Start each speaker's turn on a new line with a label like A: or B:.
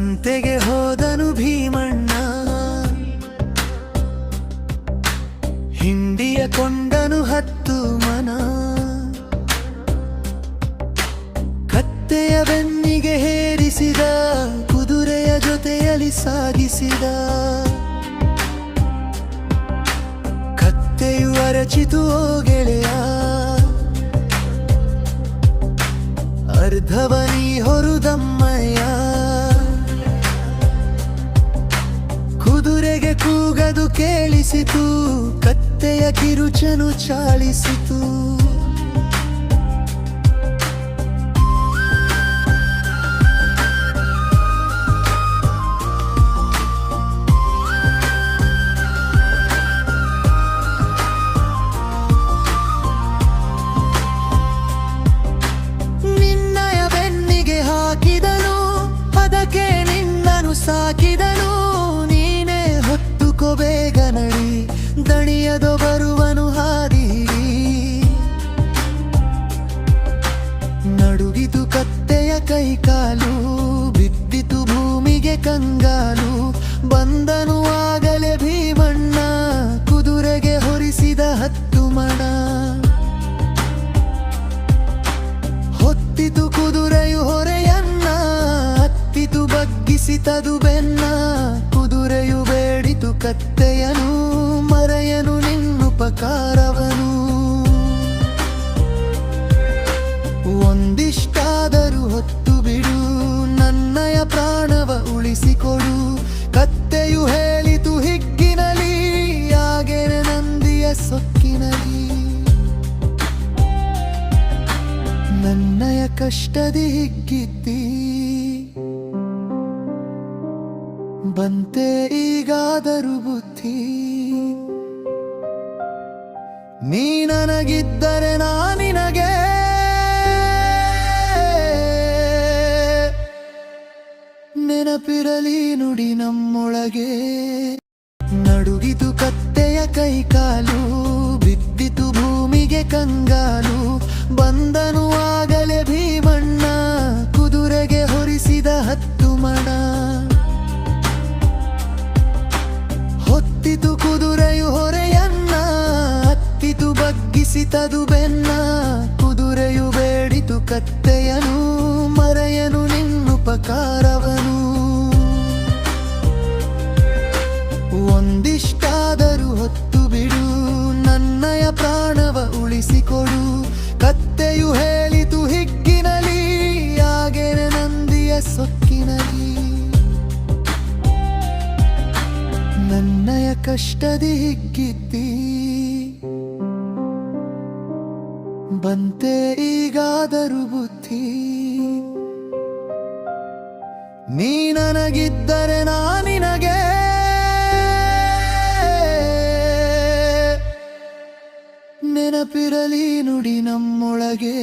A: ಸಂತೆಗೆ ಹೋದನು ಭೀಮಣ್ಣ, ಹಿಂಡಿಯ ಕೊಂಡನು 10 ಮನ. ಕತ್ತೆಯ ಬೆನ್ನಿಗೆ ಹೇರಿಸಿದ, ಕುದುರೆಯ ಜೊತೆಯಲ್ಲಿ ಸಾಗಿಸಿದ. ಕತ್ತೆಯು ಅರಚಿತು ಓ ಗೆಳೆಯ, ಅರ್ಧವನಿ ಹೊರುದಮ್ಮಯ್ಯ. ಕುದುರೆಗೆ ಕೂಗದು ಕೇಳಿಸಿತು, ಕತ್ತೆಯ ಕಿರುಚನು ಚಾಳಿಸಿತು. ನಿನ್ನಯ ಬೆನ್ನಿಗೆ ಹಾಕಿದನು, ಅದಕ್ಕೆ ನಿನ್ನನು ಸಾಕಿದನು. ನೀನೇ ಹೊತ್ತುಕೋ ಬೇಗ ನಡಿ, ದಣಿಯದೋ ಬರುವನು ಹಾದಿ. ನಡುಗಿತು ಕತ್ತೆಯ ಕೈಕಾಲು, ಬಿದ್ದಿತು ಭೂಮಿಗೆ ಕಂಗಾಲು. ಬಂದನು ಆಗಲೇ ಭೀಮಣ್ಣ, ಕುದುರೆಗೆ ಹೊರಿಸಿದ 10 ಮಣ. ಹೊತ್ತಿತು ಕುದುರೆಯು ಹೊರೆಯನ್ನ, ಹತ್ತಿತು ಬಗ್ಗಿಸಿತದು ಬೆನ್ನ. ಕುದುರೆಯು ಬೇಡಿತು ಕತ್ತೆಯನು, ಮರೆಯನು ನಿನ್ನುಪಕಾರವನು. ಒಂದಿಷ್ಟಾದರೂ ಹೊತ್ತು ಬಿಡು, ನನ್ನಯ ಪ್ರಾಣವ ಉಳಿಸಿಕೊಡು. ಕತ್ತೆಯು ಹೇಳಿತು ಹಿಗ್ಗಿನಲಿ, ಆಗೇನೆ ನಂದಿಯ ಸೊಕ್ಕಿನಲಿ. ನನ್ನಯ ಕಷ್ಟದಿ ಹಿಗ್ಗಿದ್ದಿ, ಬಂತೆ ಈಗಾದರೂ ಬುದ್ಧಿ. ನೀ ನನಗಿದ್ದರೆ ನಾನಿನಗೆ, ನೆನಪಿರಲಿ ನುಡಿ ನಮ್ಮೊಳಗೆ. ನಡುಗಿತು ಕತ್ತೆಯ ಕೈಕಾಲು, ಬಿದ್ದಿತು ಭೂಮಿಗೆ ಕಂಗಾಲು. ಬಂದನು ಆಗಲೇ ಭೀಮಣ್ಣ, ಕುದುರೆಗೆ ಹೊರಿಸಿದ 10 ಮಣ. ಹೊತ್ತಿತು ಕುದುರೆಯು ಹೊರೆಯನ್ನ, ಹತ್ತಿತು ಬಗ್ಗಿಸಿತದು ಬೆನ್ನ. ಕುದುರೆಯು ಬೇಡಿತು ಕತ್ತೆಯನು, ಮರೆಯನು ನಿನ್ನುಪಕಾರವನು. ಒಂದಿಷ್ಟಾದರೂ ಹೊತ್ತು ಬಿಡು, ನನ್ನಯ ಪ್ರಾಣವ ಉಳಿಸಿಕೊಡು. ಕತ್ತೆಯು ಹೇಳಿತು ಹಿಗ್ಗಿನಲಿ, ಆಗೇನೆ ನಂದಿಯ ಸೊಕ್ಕಿನಲಿ. ನನ್ನಯ ಕಷ್ಟದಿ ಹಿಗ್ಗಿದ್ದಿ, ಬಂತೆ ಈಗಾದರೂ ಬುದ್ಧಿ. ನೀ ನನಗಿದ್ದರೆ ನಾನಿನಗೆ, ನೆನಪಿರಲಿ ನುಡಿ ನಮ್ಮೊಳಗೆ.